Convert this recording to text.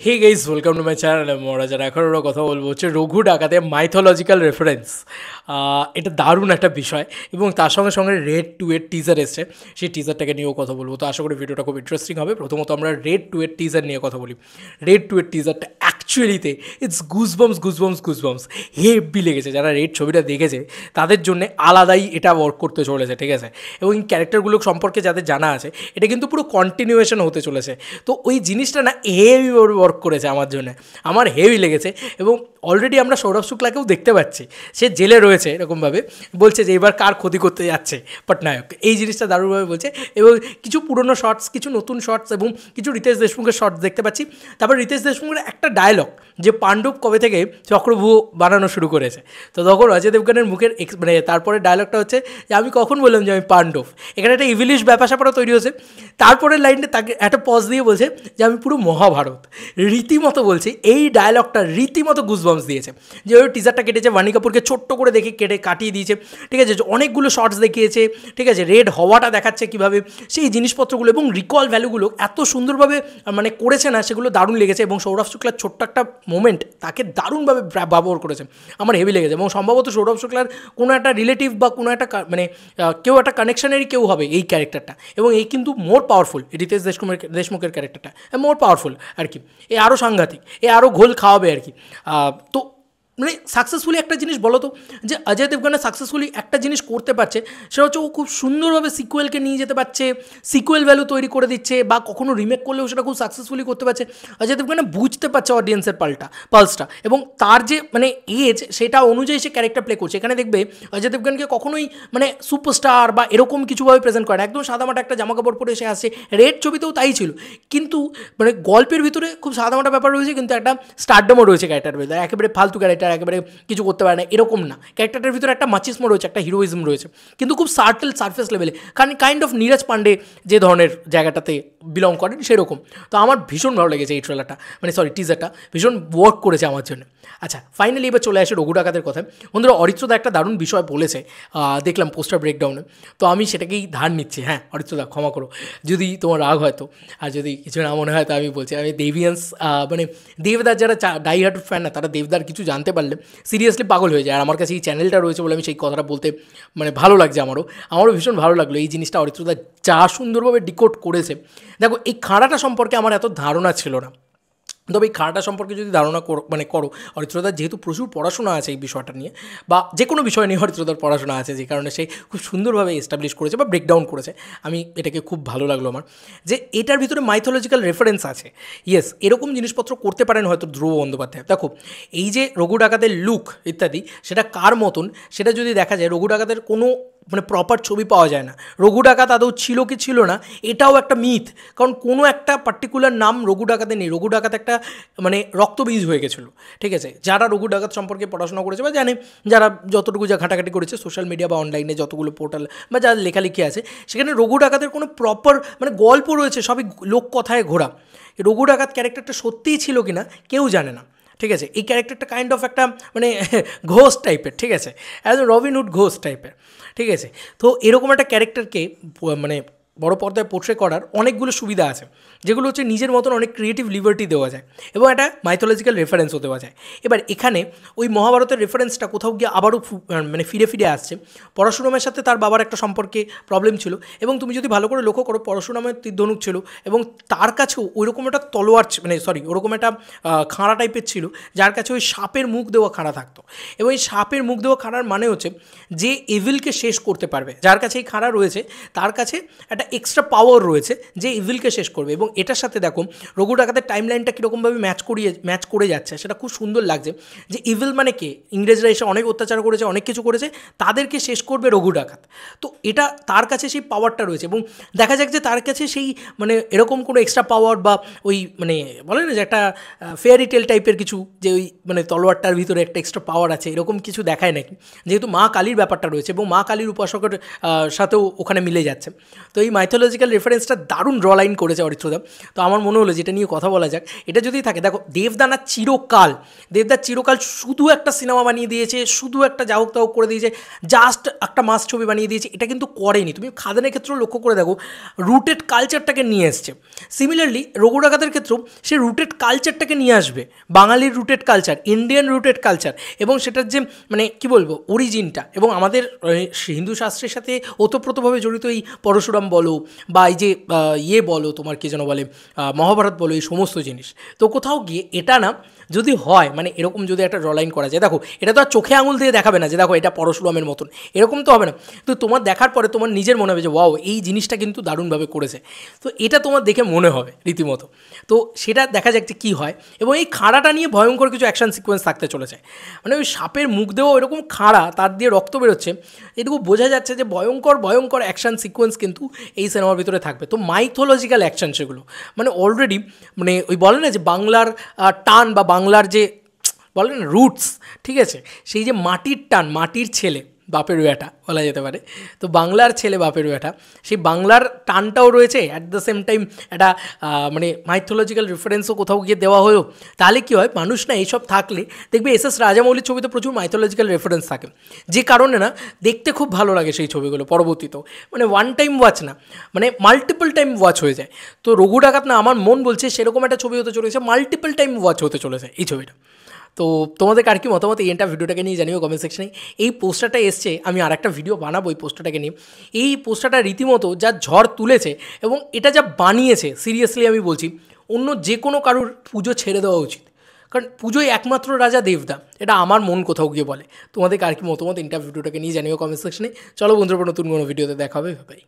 Hey guys, welcome to my channel. আমরা যারা এখন ওরা কথা বলবো হচ্ছে রঘু ডাকাতে মাইথোলজিক্যাল রেফারেন্স। এটা দারুণ একটা বিষয় এবং তার সঙ্গে সঙ্গে রেড 2 এর টিজার এসছে, সেই টিজারটাকে নিয়েও কথা বলবো। তো আশা করি ভিডিওটা খুব ইন্টারেস্টিং হবে। প্রথমত আমরা রেড 2 এর টিজার নিয়ে কথা বলি। রেড 2 এর টিজারটা অ্যাকচুয়ালিতে ইটস গুজবাম্স হেভি লেগেছে। যারা রেড ছবিটা দেখেছে তাদের জন্য আলাদাই এটা ওয়ার্ক করতে চলেছে, ঠিক আছে? এবং এই ক্যারেক্টারগুলো সম্পর্কে যাদের জানা আছে, এটা কিন্তু পুরো কন্টিনিউয়েশন হতে চলেছে। তো ওই জিনিসটা না হেভি ওয়ার্ক করেছে আমার জন্য, আমার হেভি লেগেছে। এবং অলরেডি আমরা সৌরভ শুক্লাকেও দেখতে পাচ্ছি, সে জেলে রয়েছে এরকমভাবে, বলছে যে এবার কার ক্ষতি করতে যাচ্ছে পটনায়ক, এই জিনিসটা দারুণভাবে বলছে। এবং কিছু পুরনো শর্টস, কিছু নতুন শর্টস এবং কিছু রিতেশ দেশমুখের শর্টস দেখতে পাচ্ছি। তারপর রিতেশ দেশমুখের একটা ডায়লগ, যে পাণ্ডব কবে থেকে চক্রভূ বানানো শুরু করেছে, তো তখন অজয় দেবগানের মুখের মানে তারপরে ডায়লগটা হচ্ছে যে আমি কখন বললাম যে আমি পাণ্ডব। এখানে একটা ইভিলিশ ব্যাপার স্যাপারও তৈরি হয়েছে। তারপরের লাইনটা তাকে একটা পজ দিয়ে বলছে যে আমি পুরো মহাভারত, রীতিমতো বলছি। এই ডায়লগটা রীতিমতো গুজবাম্পস দিয়েছে। যে ওই টিজারটা কেটেছে, বাণী কাপুরকে ছোট্ট করে দেখে কাটিয়ে দিয়েছে, ঠিক আছে? অনেকগুলো শর্টস দেখিয়েছে, ঠিক আছে? রেড হওয়াটা দেখাচ্ছে কীভাবে, সেই জিনিসপত্রগুলো এবং রিকল ভ্যালুগুলো এত সুন্দরভাবে মানে করেছে না, সেগুলো দারুণ লেগেছে। এবং সৌরভ শুক্লার ছোট্ট একটা মোমেন্ট তাকে দারুণভাবে ব্যবহার করেছে, আমার হেভি লেগেছে। এবং সম্ভবত সৌরভ শুক্লার কোনো একটা রিলেটিভ বা কোনো একটা মানে কেউ একটা কানেকশনেরই কেউ হবে এই ক্যারেক্টারটা। এবং এই কিন্তু মোর পাওয়ারফুল, রিতেশ দেশমুখের ক্যারেক্টারটা মোর পাওয়ারফুল আর কি। এ আরও সাংঘাতিক, এ আরও ঘোল খাওয়াবে আর কি। তো মানে সাকসেসফুলি একটা জিনিস বলো তো, যে অজয় দেবগন সাকসেসফুলি একটা জিনিস করতে পারছে, সেটা হচ্ছে ও খুব সুন্দরভাবে সিকুয়েলকে নিয়ে যেতে পারছে, সিকুয়েল ভ্যালু তৈরি করে দিচ্ছে, বা কখনো রিমেক করলেও সেটা খুব সাকসেসফুলি করতে পারছে। অজয় দেবগন বুঝতে পারছে অডিয়েন্সের পালসটা, এবং তার যে মানে এজ, সেটা অনুযায়ী সে ক্যারেক্টার প্লে করছে। এখানে দেখবে অজয় দেবগনকে কখনোই মানে সুপারস্টার বা এরকম কিছুভাবে প্রেজেন্ট করে না, একদম সাদামাটা একটা জামা কাপড় পরে এসে আসছে। রেড ছবিতেও তাই ছিল, কিন্তু মানে গল্পের ভিতরে খুব সাদামাটা ব্যাপার রয়েছে, কিন্তু একটা স্টারডমও রয়েছে ক্যারেক্টার ভিতরে। একেবারে ফালতু ক্যারেক্টার, একেবারে কিছু করতে পারে না এরকম না। ক্যারেক্টারটার ভিতরে একটা মাচিসমো রয়েছে, একটা হিরোইজম রয়েছে, কিন্তু খুব সার্টেল সারফেস লেভেলে, কাইন্ড অফ নীরজ পান্ডে যে ধরনের জায়গাটাতে বিলং করেন সেরকম। তো আমার ভীষণ ভালো লেগেছে এই ট্রেলারটা, মানে সরি টিজারটা ভীষণ ওয়ার্ক করেছে আমার জন্য। আচ্ছা, ফাইনালি এবার চলে আসে রঘু ডাকাতের কথা। বন্ধুরা, অরিত্রদা একটা দারুণ বিষয় বলেছে, দেখলাম পোস্টার ব্রেকডাউনে, তো আমি সেটাকেই ধার নিচ্ছি। হ্যাঁ অরিত্রদা, ক্ষমা করো যদি তোমার রাগ হয়তো, আর যদি কিছু না মনে হয় তো আমি বলছি, আমি দেভিয়ান্স মানে দেবদার যারা ডাই হার্ট ফ্যান না, তারা দেবদার কিছু জানতে পারলে সিরিয়াসলি পাগল হয়ে যায়। আর আমার কাছে এই চ্যানেলটা রয়েছে বলে আমি সেই কথাটা বলতে মানে ভালো লাগছে, আমারও ভীষণ ভালো লাগলো এই জিনিসটা অরিত্রদা যা সুন্দরভাবে ডিকোড করেছে। দেখো, এই খাঁড়াটা সম্পর্কে আমার এত ধারণা ছিল না, তবে এই খাঁড়াটা সম্পর্কে যদি ধারণা করো, অরিত্রদার যেহেতু প্রচুর পড়াশোনা আছে এই বিষয়টা নিয়ে, বা যে কোনো বিষয় নিয়ে অরিত্রদার পড়াশোনা আছে, যে কারণে সে খুব সুন্দরভাবে এস্টাবলিশ করেছে বা ব্রেকডাউন করেছে। আমি এটাকে খুব ভালো লাগলো আমার, যে এটার ভিতরে মাইথোলজিক্যাল রেফারেন্স আছে। ইয়েস, এরকম জিনিসপত্র করতে পারেন হয়তো ধ্রুব বন্দ্যোপাধ্যায়। দেখো, এই যে রঘু ডাকাতের লুক ইত্যাদি, সেটা কার মতন সেটা যদি দেখা যায়, রঘু ডাকাতের কোনো মানে প্রপার ছবি পাওয়া যায় না। রঘু ডাকাত আদৌ ছিল কি ছিল না, এটাও একটা মিথ, কারণ কোনো একটা পার্টিকুলার নাম রঘু ডাকাতে নেই। রঘু ডাকাত একটা মানে রক্তবীজ হয়ে গেছিলো, ঠিক আছে? যারা রঘু ডাকাত সম্পর্কে পড়াশোনা করেছে বা জানে, যারা যতটুকু যা ঘাটাঘাটি করেছে সোশ্যাল মিডিয়া বা অনলাইনে যতগুলো পোর্টাল বা যারা লেখালেখি আছে, সেখানে রঘু ডাকাতের কোনো প্রপার মানে গল্প রয়েছে, সবই লোককথায় ঘোরা। রঘু ডাকাত ক্যারেক্টারটা সত্যিই ছিল কি না কেউ জানে না, ঠিক আছে? এই ক্যারেক্টারটা কাইন্ড অফ একটা মানে ঘোস্ট টাইপের, ঠিক আছে? অ্যাজ এ রবিনহুড ঘোস্ট টাইপের, ঠিক আছে? তো এরকম একটা ক্যারেক্টারকে মানে বড় পর্দায় পোর্ট্রে করার অনেকগুলো সুবিধা আছে, যেগুলো হচ্ছে নিজের মতন অনেক ক্রিয়েটিভ লিবার্টি দেওয়া যায় এবং একটা মাইথোলজিক্যাল রেফারেন্সও দেওয়া যায়। এবার এখানে ওই মহাভারতের রেফারেন্সটা কোথাও গিয়ে আবারও মানে ফিরে আসছে। পরশুরামের সাথে তার বাবার একটা সম্পর্কে প্রবলেম ছিল, এবং তুমি যদি ভালো করে লক্ষ্য করো, পরশুরামের তীরধনুক ছিল, এবং তার কাছেও ওইরকম একটা তলোয়ার মানে ওরকম একটা খাঁড়া টাইপের ছিল, যার কাছে ওই সাপের মুখ দেওয়া খাঁড়া থাকতো। এবং এই সাপের মুখ দেওয়া খাঁড়ার মানে হচ্ছে যে এভিলকে শেষ করতে পারবে, যার কাছে এই খাঁড়া রয়েছে তার কাছে একটা এক্সট্রা পাওয়ার রয়েছে যে ইভিলকে শেষ করবে। এবং এটার সাথে দেখো রঘু ডাকাতের টাইম লাইনটা কীরকমভাবে ম্যাচ করে যাচ্ছে, সেটা খুব সুন্দর লাগছে। যে ইভিল মানে কে, ইংরেজরা এসে অনেক অত্যাচার করেছে, অনেক কিছু করেছে, তাদেরকে শেষ করবে রঘু ডাকাত। তো এটা তার কাছে সেই পাওয়ারটা রয়েছে, এবং দেখা যাক যে তার কাছে সেই মানে এরকম কোনো এক্সট্রা পাওয়ার বা ওই মানে বলে না যে একটা ফেয়ারি টেল টাইপের কিছু, যে ওই মানে তলোয়ারটার ভিতরে একটা এক্সট্রা পাওয়ার আছে, এরকম কিছু দেখায় নাকি, যেহেতু মা কালীর ব্যাপারটা রয়েছে এবং মা কালীর উপাসকের সাথেও ওখানে মিলে যাচ্ছে। তো এই মাইথোলজিক্যাল রেফারেন্সটা দারুণ ড্র লাইন করেছে অরিত্রদা। তো আমার মনে হলো যেটা নিয়ে কথা বলা যাক। এটা যদি থাকে, দেখো দেবদা চিরকাল শুধু একটা সিনেমা বানিয়ে দিয়েছে, শুধু একটা যাহক তাহক করে দিয়েছে, জাস্ট একটা মাস ছবি বানিয়ে দিয়েছে, এটা কিন্তু করেনি। তুমি খাদানের ক্ষেত্রেও লক্ষ্য করে দেখো, রুটেড কালচারটাকে নিয়ে এসছে। সিমিলারলি রঘু ডাকাতের ক্ষেত্রেও সে রুটেড কালচারটাকে নিয়ে আসবে, বাঙালির rooted culture, Indian rooted culture, এবং সেটার যে মানে কী বলবো অরিজিনটা, এবং আমাদের হিন্দু শাস্ত্রের সাথে ওতপ্রোতভাবে জড়িত এই পরশুরাম বলো বা এই যে বলো তোমার কী যেন বলে মহাভারত বলো, এই সমস্ত জিনিস। তো কোথাও গিয়ে এটা না যদি হয়, মানে এরকম যদি একটা ড্র লাইন করা যায়, দেখো এটা তো আর চোখে আঙুল দিয়ে দেখাবে না যে দেখো এটা পরশুরামের মতন, এরকম তো হবে না। তো তোমার দেখার পরে তোমার নিজের মনে হবে যে ওয়াও, এই জিনিসটা কিন্তু দারুণভাবে করেছে। তো এটা তোমার দেখে মনে হবে রীতিমতো। তো সেটা দেখা যাক যে কী হয়। এবং এই খাঁড়াটা নিয়ে ভয়ঙ্কর কিছু অ্যাকশন সিকোয়েন্স থাকতে চলেছে। মানে ওই সাপের মুখ দিয়েও এরকম খাঁড়া, তার দিয়ে রক্ত বেরোচ্ছে, এটুকু বোঝা যাচ্ছে যে ভয়ঙ্কর অ্যাকশন সিকোয়েন্স কিন্তু এই সিনেমার ভিতরে থাকবে। তো মাইথোলজিক্যাল অ্যাকশন সেগুলো, মানে অলরেডি মানে ওই বলে না যে বাংলার টান বা বাংলার যে বলে না রুটস, ঠিক আছে, সেই যে মাটির টান, মাটির ছেলে বাপের বেটা বলা যেতে পারে। তো বাংলার ছেলে বাপের বেটা, সেই বাংলার টানটাও রয়েছে, অ্যাট দ্য সেম টাইম একটা মানে মাইথোলজিক্যাল রেফারেন্সও কোথাও গিয়ে দেওয়া হলো। তাহলে কী হয়, মানুষ না এইসব থাকলে দেখবে এস রাজামৌলির ছবিতে প্রচুর মাইথোলজিক্যাল রেফারেন্স থাকে, যে কারণে না দেখতে খুব ভালো লাগে সেই ছবিগুলো পরবর্তীতেও, মানে ওয়ান টাইম ওয়াচ না, মানে মাল্টিপল টাইম ওয়াচ হয়ে যায়। তো রঘু ডাকাত না, আমার মন বলছে সেরকম একটা ছবি হতে চলেছে, মাল্টিপল টাইম ওয়াচ হতে চলেছে এই ছবিটা। তো তোমাদের আর কি মতামত এই ভিডিওটাকে নিয়ে জানিও কমেন্ট সেকশনে। এই পোস্টারটা এসছে, আমি আর একটা ভিডিও বানাবো এই পোস্টারটাকে নিয়ে। এই পোস্টারটা রীতিমতো যা ঝড় তুলেছে এবং এটা যা বানিয়েছে, সিরিয়াসলি আমি বলছি অন্য যে কোনো কারুর পুজো ছেড়ে দেওয়া উচিত, কারণ পুজোয় একমাত্র রাজা দেবদা, এটা আমার মন কোথাও গিয়ে বলে। তোমাদের আর কি মতামত ভিডিওটাকে নিয়ে জানিও কমেন্ট সেকশনে। চলো বন্ধুরা, নতুন কোনো ভিডিওতে দেখা হবে, বাই।